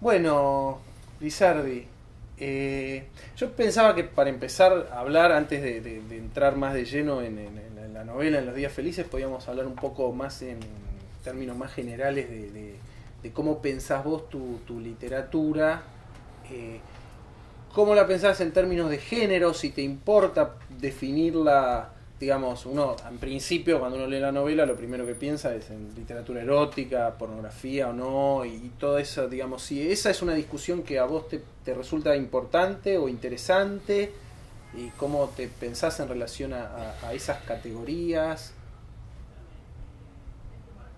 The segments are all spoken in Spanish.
Bueno, Lizardi, yo pensaba que para empezar a hablar, antes de entrar más de lleno en la novela, en Los Días Felices, podíamos hablar un poco más en términos más generales de cómo pensás vos tu literatura, eh, cómo la pensás en términos de género, si te importa definirla, digamos, uno en principio cuando uno lee la novela lo primero que piensa es en literatura erótica, pornografía o no, y todo eso, digamos, si esa es una discusión que a vos te resulta importante o interesante, y cómo te pensás en relación a esas categorías.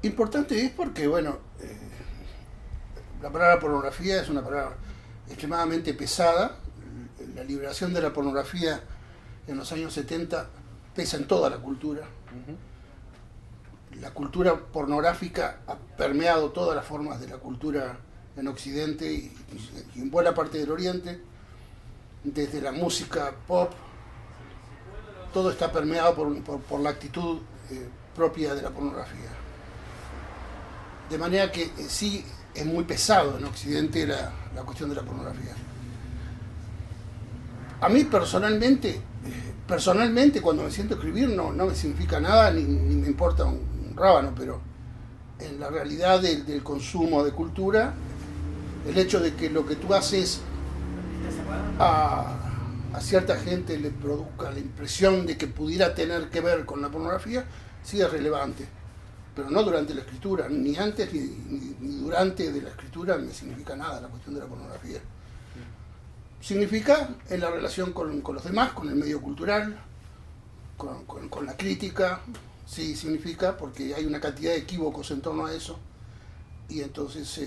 Importante es porque, bueno, la palabra pornografía es una palabra extremadamente pesada. La liberación de la pornografía en los años 70 pesa en toda la cultura. Ujú. La cultura pornográfica ha permeado todas las formas de la cultura en Occidente y en buena parte del Oriente, desde la música pop, todo está permeado por la actitud propia de la pornografía. De manera que sí es muy pesado en Occidente la cuestión de la pornografía. A mí personalmente cuando me siento a escribir no me significa nada ni me importa un rábano, pero en la realidad del consumo de cultura, el hecho de que lo que tú haces a, a cierta gente le produzca la impresión de que pudiera tener que ver con la pornografía, sí es relevante. Pero no durante la escritura, ni antes ni durante de la escritura me significa nada la cuestión de la pornografía. Significa en la relación con los demás, con el medio cultural, con la crítica, sí significa porque hay una cantidad de equívocos en torno a eso y entonces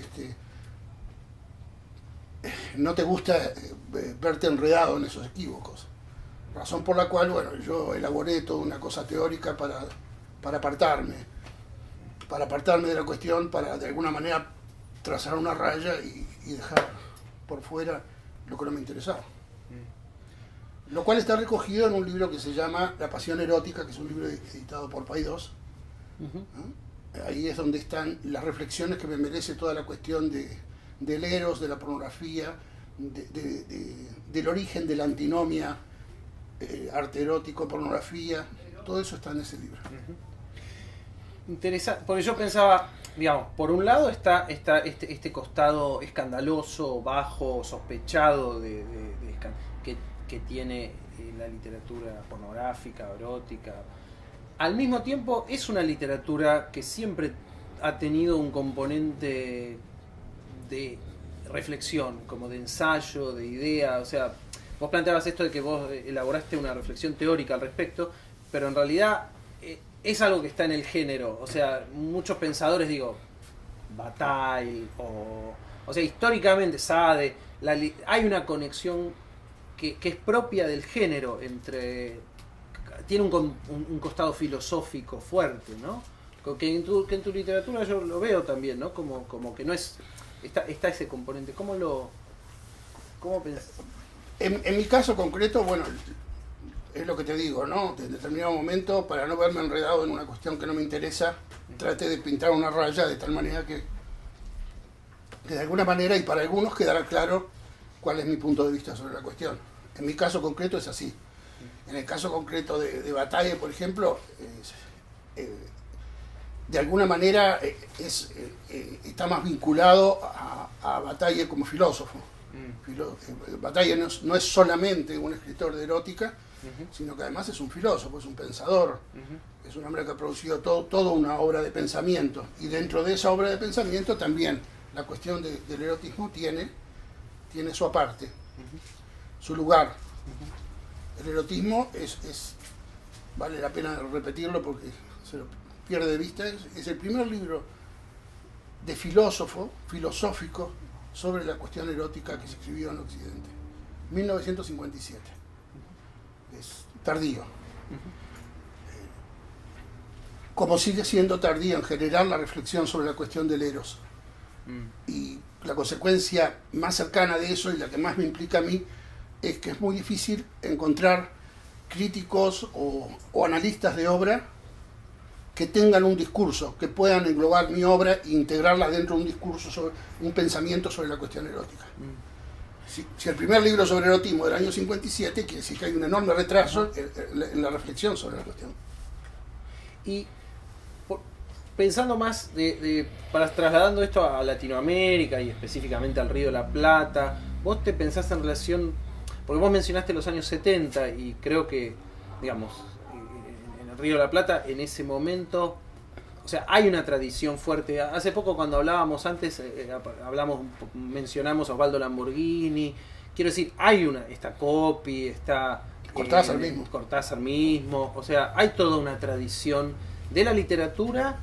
no te gusta verte enredado en esos equívocos. Razón por la cual, bueno, yo elaboré toda una cosa teórica para apartarme de la cuestión, para de alguna manera trazar una raya y dejar por fuera lo que no me interesaba. Lo cual está recogido en un libro que se llama La Pasión Erótica, que es un libro editado por Paidós. Ujú. Ahí es donde están las reflexiones que me merece toda la cuestión del eros, de la pornografía, del origen de la antinomia, arte erótico, pornografía, todo eso está en ese libro. Interesante, porque yo pensaba, digamos, por un lado está este costado escandaloso, bajo, sospechado que tiene la literatura pornográfica, erótica. Al mismo tiempo es una literatura que siempre ha tenido un componente de reflexión, como de ensayo, de idea, o sea, vos planteabas esto de que vos elaboraste una reflexión teórica al respecto, pero en realidad es algo que está en el género, o sea, muchos pensadores, digo, Bataille, o sea, históricamente Sade, hay una conexión que es propia del género, tiene un costado filosófico fuerte, ¿no? Que en tu literatura yo lo veo también, ¿no? Como que no es, está ese componente, ¿cómo pensás? En mi caso concreto, bueno, es lo que te digo, ¿no? En determinado momento, para no verme enredado en una cuestión que no me interesa, traté de pintar una raya de tal manera que de alguna manera y para algunos quedará claro cuál es mi punto de vista sobre la cuestión. En mi caso concreto es así. En el caso concreto de Bataille, por ejemplo, de alguna manera está más vinculado a Bataille como filósofo. Bataille no es solamente un escritor de erótica, sino que además es un filósofo, es un pensador, es un hombre que ha producido toda una obra de pensamiento. Y dentro de esa obra de pensamiento también la cuestión del erotismo tiene su aparte, su lugar. El erotismo vale la pena repetirlo porque se lo pierde de vista, es el primer libro de filosófico sobre la cuestión erótica que se escribió en Occidente. 1957. Es tardío. Como sigue siendo tardío en general la reflexión sobre la cuestión del eros. Y la consecuencia más cercana de eso y la que más me implica a mí es que es muy difícil encontrar críticos o analistas de obra que tengan un discurso, que puedan englobar mi obra e integrarla dentro de un discurso, sobre un pensamiento sobre la cuestión erótica. Si el primer libro sobre erotismo del año 57, quiere decir que hay un enorme retraso en la reflexión sobre la cuestión. Y pensando más, trasladando esto a Latinoamérica y específicamente al Río de la Plata, vos te pensás en relación, porque vos mencionaste los años 70 y creo que, digamos, en el Río de la Plata, en ese momento, o sea, hay una tradición fuerte. Hace poco cuando hablábamos antes, mencionamos a Osvaldo Lamborghini, quiero decir, está Coppi, está Cortázar mismo, o sea, hay toda una tradición de la literatura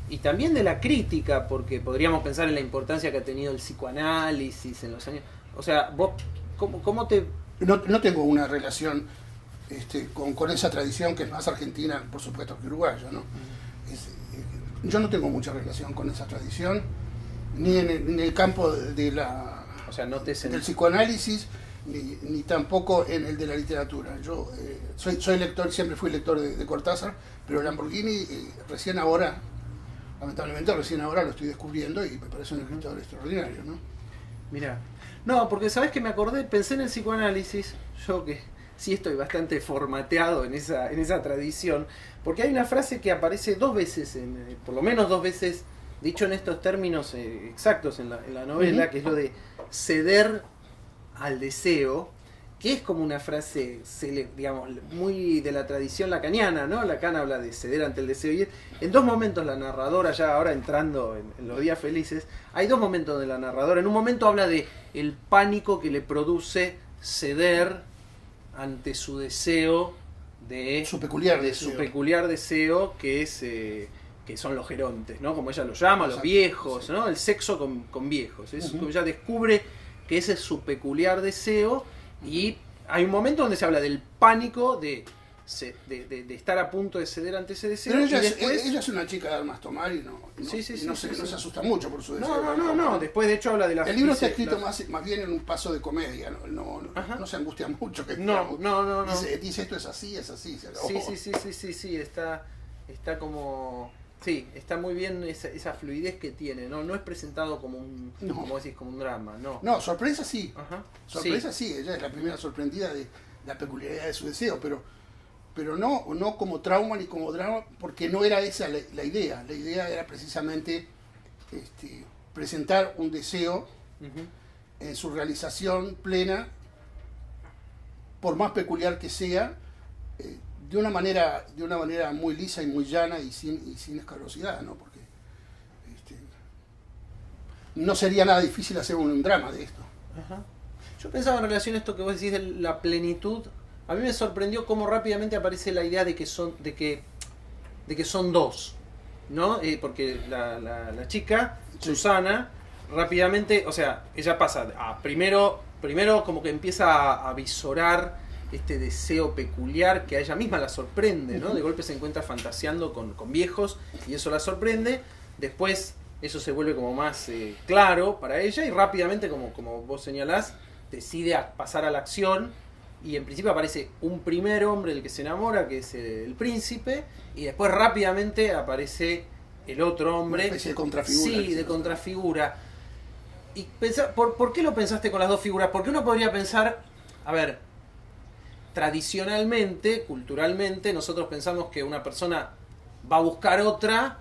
y también de la crítica, porque podríamos pensar en la importancia que ha tenido el psicoanálisis en los años. O sea, vos, ¿cómo te...? No tengo una relación con esa tradición que es más argentina, por supuesto, que uruguaya, ¿no? Yo no tengo mucha relación con esa tradición, ni en el campo del psicoanálisis, ni tampoco en el de la literatura. Yo soy lector, siempre fui lector de Cortázar, pero Lamborghini lamentablemente recién ahora lo estoy descubriendo y me parece un escritor extraordinario, ¿no? Mira, no, porque sabes que me acordé, pensé en el psicoanálisis, yo que sí estoy bastante formateado en esa tradición, porque hay una frase que aparece dos veces, por lo menos dos veces, dicho en estos términos exactos en la novela, que es lo de ceder al deseo, que es como una frase, digamos, muy de la tradición lacaniana, ¿no? Lacan habla de ceder ante el deseo, y en dos momentos la narradora, ya ahora entrando en los días felices, hay dos momentos de la narradora. En un momento habla de el pánico que le produce ceder ante su deseo su peculiar deseo, que es que son los gerontes, ¿no? Como ella lo llama, los viejos, ¿no? El sexo con viejos. Ella descubre que ese es su peculiar deseo, y hay un momento donde se habla del pánico de estar a punto de ceder ante ese deseo. Pero ella, después... ella es una chica de armas tomar y no se asusta mucho por su deseo. No. Después, de hecho, habla de la... El libro está escrito más bien en un paso de comedia, no se angustia mucho. No. Dice esto es así. Sí, está como... Sí, está muy bien esa fluidez que tiene, ¿no? Es presentado como como decís, como un drama, ¿no? No, sorpresa sí. Sí, ella es la primera sorprendida de la peculiaridad de su deseo, pero no como trauma ni como drama, porque no era esa la idea. La idea era precisamente presentar un deseo en su realización plena, por más peculiar que sea, de una manera muy lisa y muy llana y sin escabrosidad, ¿no? Porque no sería nada difícil hacer un drama de esto. Yo pensaba en relación a esto que vos decís de la plenitud. A mí me sorprendió cómo rápidamente aparece la idea de que son dos, ¿no? Porque la chica, Susana, rápidamente, o sea, ella pasa a primero como que empieza a visorar este deseo peculiar que a ella misma la sorprende, ¿no? De golpe se encuentra fantaseando con viejos y eso la sorprende. Después eso se vuelve como más claro para ella y rápidamente, como vos señalás, decide pasar a la acción. Y en principio aparece un primer hombre del que se enamora, que es el príncipe, y después rápidamente aparece el otro hombre. Una especie de contrafigura. Sí, de contrafigura. Y ¿por qué lo pensaste con las dos figuras? Porque uno podría pensar, a ver, tradicionalmente, culturalmente, nosotros pensamos que una persona va a buscar otra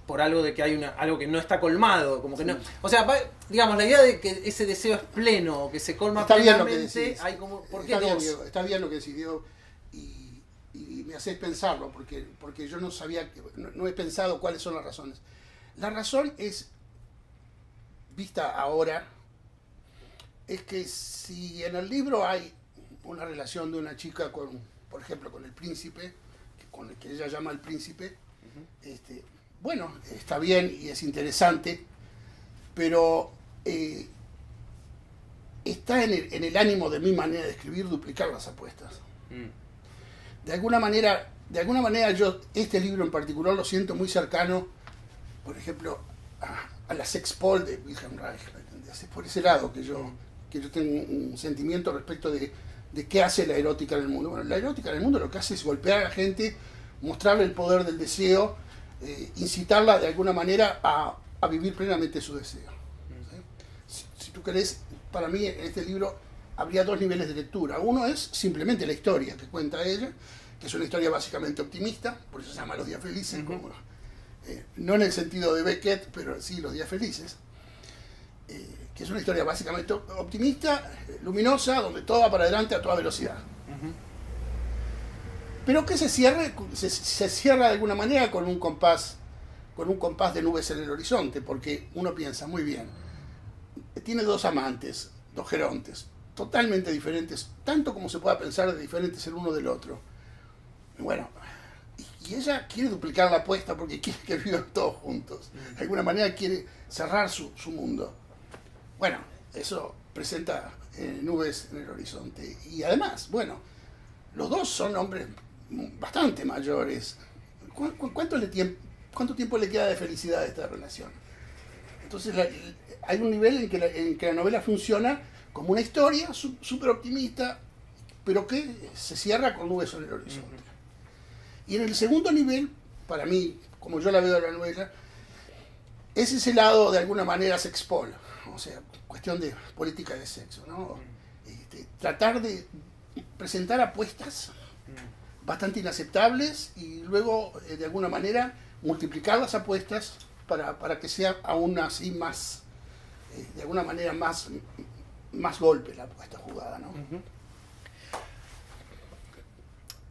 por algo de que hay algo que no está colmado, como que no, o sea, digamos, la idea de que ese deseo es pleno, o que se colma está plenamente, hay como, ¿por qué dos? Está bien lo que decidió y me haces pensarlo, porque yo no sabía, no he pensado cuáles son las razones. La razón es, vista ahora, es que si en el libro hay una relación de una chica por ejemplo, con el príncipe, con el que ella llama el príncipe, bueno, está bien y es interesante, pero está en el ánimo de mi manera de escribir duplicar las apuestas. De alguna manera yo este libro en particular lo siento muy cercano, por ejemplo, a la Sex Pol de Wilhelm Reich, ¿entendés? Es por ese lado que yo tengo un sentimiento respecto de qué hace la erótica en el mundo. Bueno, la erótica en el mundo lo que hace es golpear a la gente, mostrarle el poder del deseo, incitarla de alguna manera a vivir plenamente su deseo. ¿Sí? Si tú querés, para mí en este libro habría dos niveles de lectura. Uno es simplemente la historia que cuenta ella, que es una historia básicamente optimista, por eso se llama Los días felices, como, no en el sentido de Beckett, pero sí Los días felices, que es una historia básicamente optimista, luminosa, donde todo va para adelante a toda velocidad. Pero que se cierra de alguna manera con un compás de nubes en el horizonte, porque uno piensa, muy bien, tiene dos amantes, dos gerontes, totalmente diferentes, tanto como se pueda pensar de diferentes el uno del otro. Bueno, y ella quiere duplicar la apuesta porque quiere que vivan todos juntos. De alguna manera quiere cerrar su mundo. Bueno, eso presenta nubes en el horizonte. Y además, bueno, los dos son hombres bastante mayores. ¿Cuánto tiempo le queda de felicidad a esta relación? Entonces hay un nivel en que la novela funciona como una historia súper optimista, pero que se cierra con nubes en el horizonte. Y en el segundo nivel, para mí, como yo la veo en la novela, es ese lado de alguna manera sexpol, o sea, cuestión de política de sexo, ¿no? Tratar de presentar apuestas bastante inaceptables y luego, de alguna manera, multiplicar las apuestas para que sea aún así más, de alguna manera, más golpe la apuesta jugada, ¿no?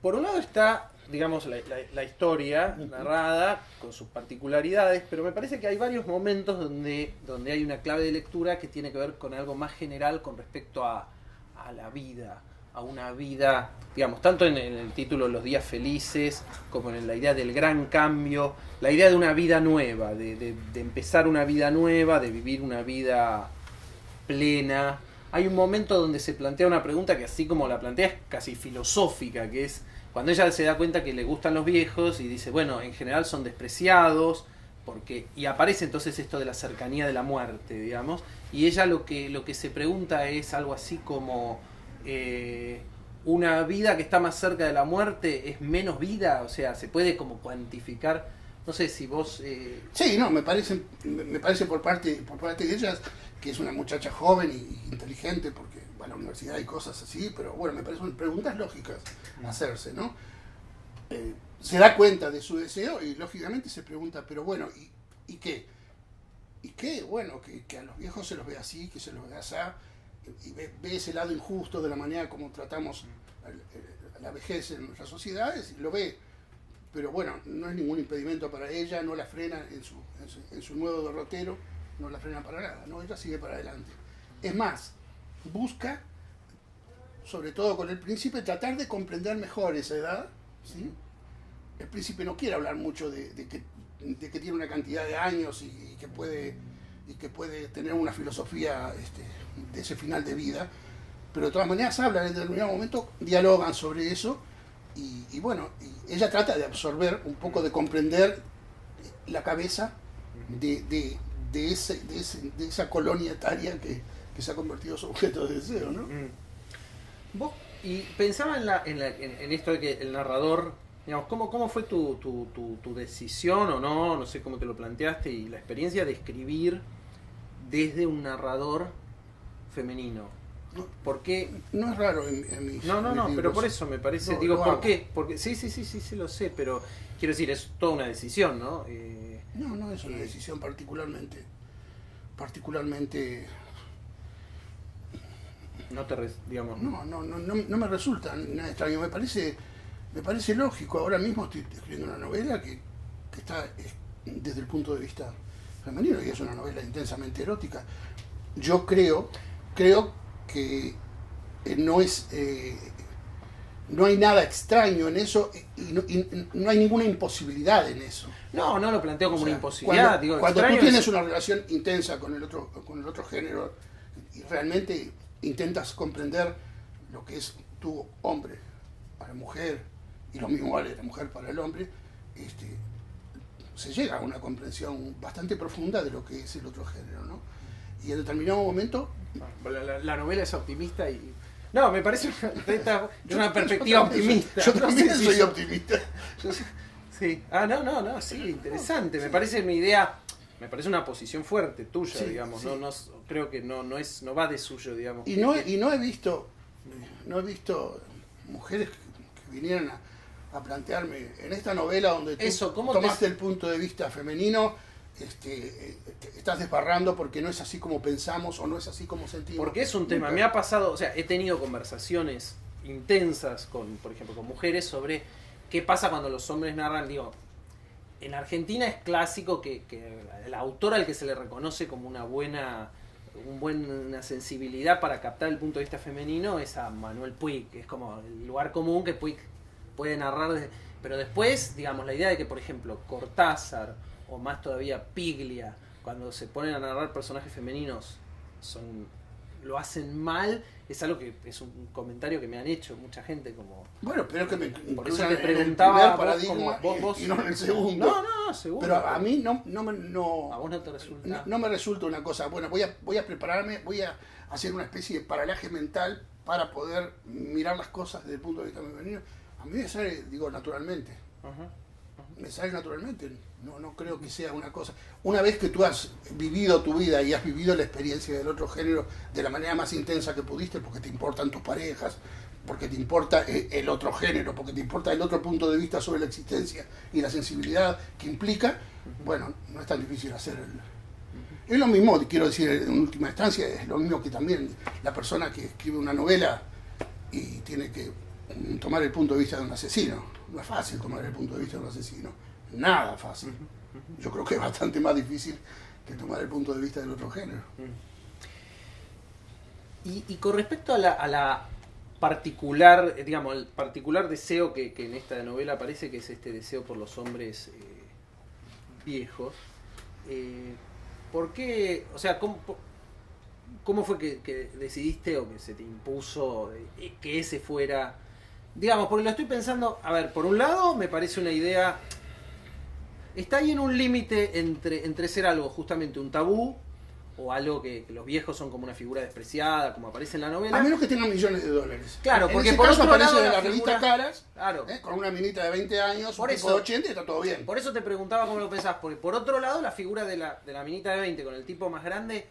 Por un lado está, digamos, la historia narrada con sus particularidades, pero me parece que hay varios momentos donde hay una clave de lectura que tiene que ver con algo más general con respecto a la vida, a una vida, digamos, tanto en el título Los días felices, como en la idea del gran cambio, la idea de una vida nueva, de empezar una vida nueva, de vivir una vida plena. Hay un momento donde se plantea una pregunta que, así como la plantea, es casi filosófica, que es cuando ella se da cuenta que le gustan los viejos y dice, bueno, en general son despreciados, y aparece entonces esto de la cercanía de la muerte, digamos, y ella lo que se pregunta es algo así como, una vida que está más cerca de la muerte es menos vida, o sea, se puede como cuantificar, no sé si vos... Sí, no, me parece por parte de ellas que es una muchacha joven y inteligente, porque bueno, en la universidad hay cosas así, pero bueno, me parecen preguntas lógicas hacerse, ¿no? Se da cuenta de su deseo y lógicamente se pregunta, pero bueno, ¿y qué? ¿Y qué? Bueno, que a los viejos se los ve así, que se los ve así, y ve ese lado injusto de la manera como tratamos a la vejez en nuestras sociedades, y lo ve, pero bueno, no es ningún impedimento para ella, no la frena en su nuevo derrotero, no la frena para nada, ¿no? Ella sigue para adelante. Es más, busca, sobre todo con el príncipe, tratar de comprender mejor esa edad, ¿sí? El príncipe no quiere hablar mucho de que tiene una cantidad de años y que puede tener una filosofía de ese final de vida, pero de todas maneras hablan en determinado momento, dialogan sobre eso y bueno, y ella trata de absorber un poco, de comprender la cabeza de esa colonia etaria que se ha convertido en su objeto de deseo, ¿no? Vos, y pensaba en esto de que el narrador, digamos, ¿cómo fue tu decisión o no sé cómo te lo planteaste, y la experiencia de escribir desde un narrador femenino? ¿Por qué? No es raro en mis No, libros. pero por eso me parece, No, digo, ¿por hago. qué? Porque sí lo sé, pero quiero decir, es toda una decisión, ¿no? No es una decisión particularmente no te digamos. no me resulta nada extraño, me parece lógico. Ahora mismo estoy escribiendo una novela que está desde el punto de vista femenino y es una novela intensamente erótica. Yo creo que no hay nada extraño en eso y no hay ninguna imposibilidad en eso. No lo planteo como una imposibilidad. Cuando tú tienes una relación intensa con el otro género y realmente intentas comprender lo que es tu hombre para mujer y lo mismo vale la mujer para el hombre, se llega a una comprensión bastante profunda de lo que es el otro género, ¿no? Y en determinado momento... La novela es optimista y... No, me parece una perspectiva optimista. Yo también soy optimista. Sí. Ah, no, sí, interesante. Me parece una idea, me parece una posición fuerte tuya, Sí, digamos. sí. No, creo que no va de suyo, digamos. Y no he visto mujeres que vinieran a plantearme en esta novela donde tú Eso, ¿cómo tomaste el punto de vista femenino, estás desbarrando porque no es así como pensamos o no es así como sentimos. Porque es un tema, me ha pasado, o sea, he tenido conversaciones intensas con, por ejemplo, con mujeres sobre qué pasa cuando los hombres narran, digo, en Argentina es clásico que el autor al que se le reconoce como una buena sensibilidad para captar el punto de vista femenino es a Manuel Puig, que es como el lugar común que Puig puede narrar, pero después, digamos, la idea de que, por ejemplo, Cortázar o más todavía Piglia, cuando se ponen a narrar personajes femeninos, lo hacen mal, es algo que es un comentario que me han hecho mucha gente como... Bueno, pero que me por eso incluyan te en el preguntaba primer paradigma vos y no en el segundo. No, seguro. Pero a mí no a vos no te resulta. no me resulta una cosa. Bueno, voy a prepararme, voy a hacer una especie de paralaje mental para poder mirar las cosas desde el punto de vista femenino. A mí me sale, digo, naturalmente. Me sale naturalmente. No creo que sea una cosa. Una vez que tú has vivido tu vida y has vivido la experiencia del otro género de la manera más intensa que pudiste, porque te importan tus parejas, porque te importa el otro género, porque te importa el otro punto de vista sobre la existencia y la sensibilidad que implica, bueno, no es tan difícil hacer Es lo mismo, quiero decir, en última instancia, es lo mismo que también la persona que escribe una novela y tiene que tomar el punto de vista de un asesino. No es fácil tomar el punto de vista de un asesino. Nada fácil. Yo creo que es bastante más difícil que tomar el punto de vista del otro género. Y con respecto a la particular, digamos, el particular deseo que en esta novela aparece, que es este deseo por los hombres viejos, ¿por qué, o sea, cómo fue que decidiste o que se te impuso que ese fuera, digamos, porque lo estoy pensando, a ver, por un lado me parece una idea, está ahí en un límite entre ser algo justamente un tabú o algo que los viejos son como una figura despreciada, como aparece en la novela. A menos que tengan millones de dólares. Claro, porque en ese por caso otro aparece lado en la la revista figura... Caras, Claro. con una minita de 20 años, Por un tipo eso- de 80 y está todo bien. Por eso te preguntaba cómo lo pensás, porque por otro lado la figura de la minita de 20 con el tipo más grande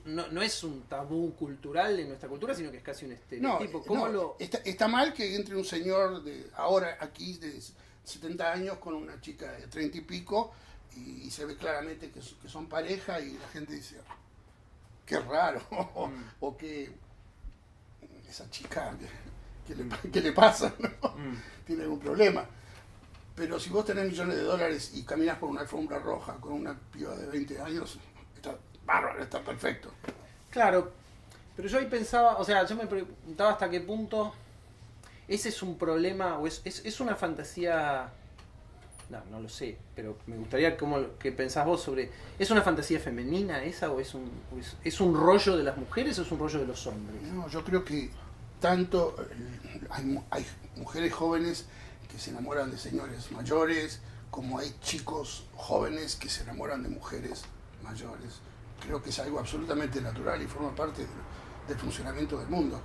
no es un tabú cultural en nuestra cultura, sino que es casi un estereotipo. Está mal que entre un señor de ahora aquí de 70 años con una chica de 30 y pico y se ve claramente que son pareja y la gente dice, qué raro, o que esa chica, ¿qué le pasa? ¿No? Tiene algún problema. Pero si vos tenés millones de dólares y caminás por una alfombra roja con una piba de 20 años, está bárbaro, está perfecto. Claro, pero yo ahí pensaba, o sea, yo me preguntaba hasta qué punto ese es un problema o es una fantasía. No lo sé, pero me gustaría que pensás vos sobre, ¿es una fantasía femenina esa o es un rollo de las mujeres o es un rollo de los hombres? No, yo creo que tanto hay mujeres jóvenes que se enamoran de señores mayores, como hay chicos jóvenes que se enamoran de mujeres mayores. Creo que es algo absolutamente natural y forma parte del funcionamiento del mundo.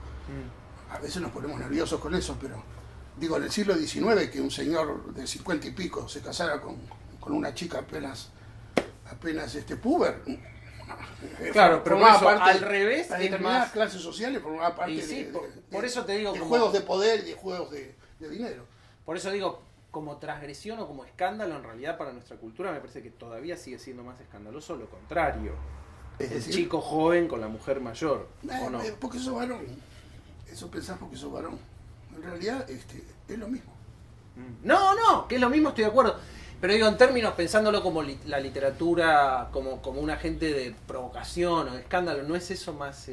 A veces nos ponemos nerviosos con eso, pero digo, en el siglo XIX que un señor de 50 y pico se casara con una chica apenas puber. Claro, pero formaba eso, parte al revés, de es determinadas más... clases sociales, formaba parte Y sí, de por eso te digo, de como- juegos de poder y de juegos de dinero. Por eso digo, como transgresión o como escándalo, en realidad para nuestra cultura me parece que todavía sigue siendo más escandaloso lo contrario. Es El decir, chico joven con la mujer mayor, ¿o no? porque sos varón. Eso pensás porque sos varón. En realidad es lo mismo. No, que es lo mismo, estoy de acuerdo. Pero digo, en términos, pensándolo como la literatura, como un agente de provocación o de escándalo, ¿no es eso más...?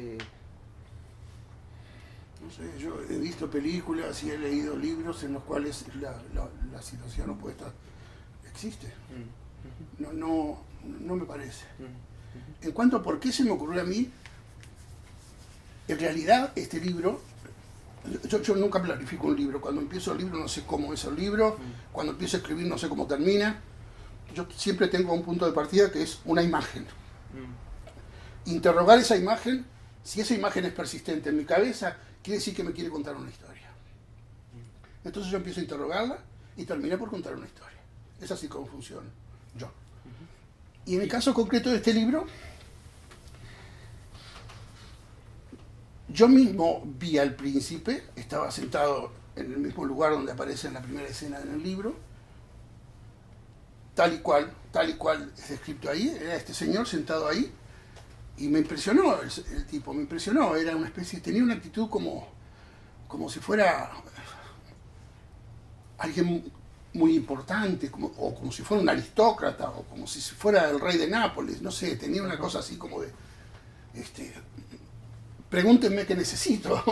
No sé, yo he visto películas y he leído libros en los cuales la situación opuesta existe. No me parece. En cuanto a por qué se me ocurrió a mí, en realidad este libro, yo nunca planifico un libro. Cuando empiezo el libro no sé cómo es el libro, cuando empiezo a escribir no sé cómo termina. Yo siempre tengo un punto de partida que es una imagen. Interrogar esa imagen, si esa imagen es persistente en mi cabeza, quiere decir que me quiere contar una historia. Entonces yo empiezo a interrogarla y terminé por contar una historia. Es así como funciona yo. Y en el caso concreto de este libro, yo mismo vi al príncipe, estaba sentado en el mismo lugar donde aparece en la primera escena en el libro, tal y cual es descrito ahí, era este señor sentado ahí, y me impresionó el tipo, me impresionó, era una especie, tenía una actitud como si fuera alguien muy importante, o como si fuera un aristócrata, o como si fuera el rey de Nápoles, no sé, tenía una cosa así como de, pregúntenme qué necesito.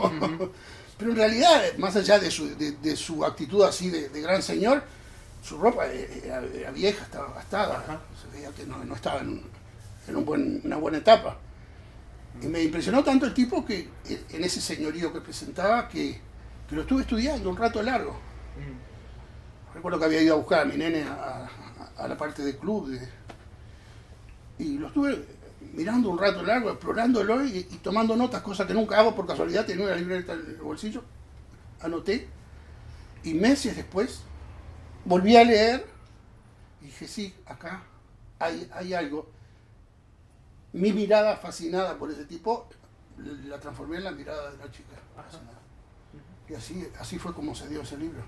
Pero en realidad, más allá de su actitud así de gran señor, su ropa era vieja, estaba gastada, se veía que no estaba en una buena etapa. Y me impresionó tanto el tipo que en ese señorío que presentaba que lo estuve estudiando un rato largo. Recuerdo que había ido a buscar a mi nene a la parte del club y lo estuve mirando un rato largo, explorándolo y tomando notas, cosas que nunca hago por casualidad. Tenía una libreta en el bolsillo, anoté, y meses después volví a leer y dije, sí, acá hay algo. Mi mirada fascinada por ese tipo la transformé en la mirada de la chica. Y así fue como se dio ese libro.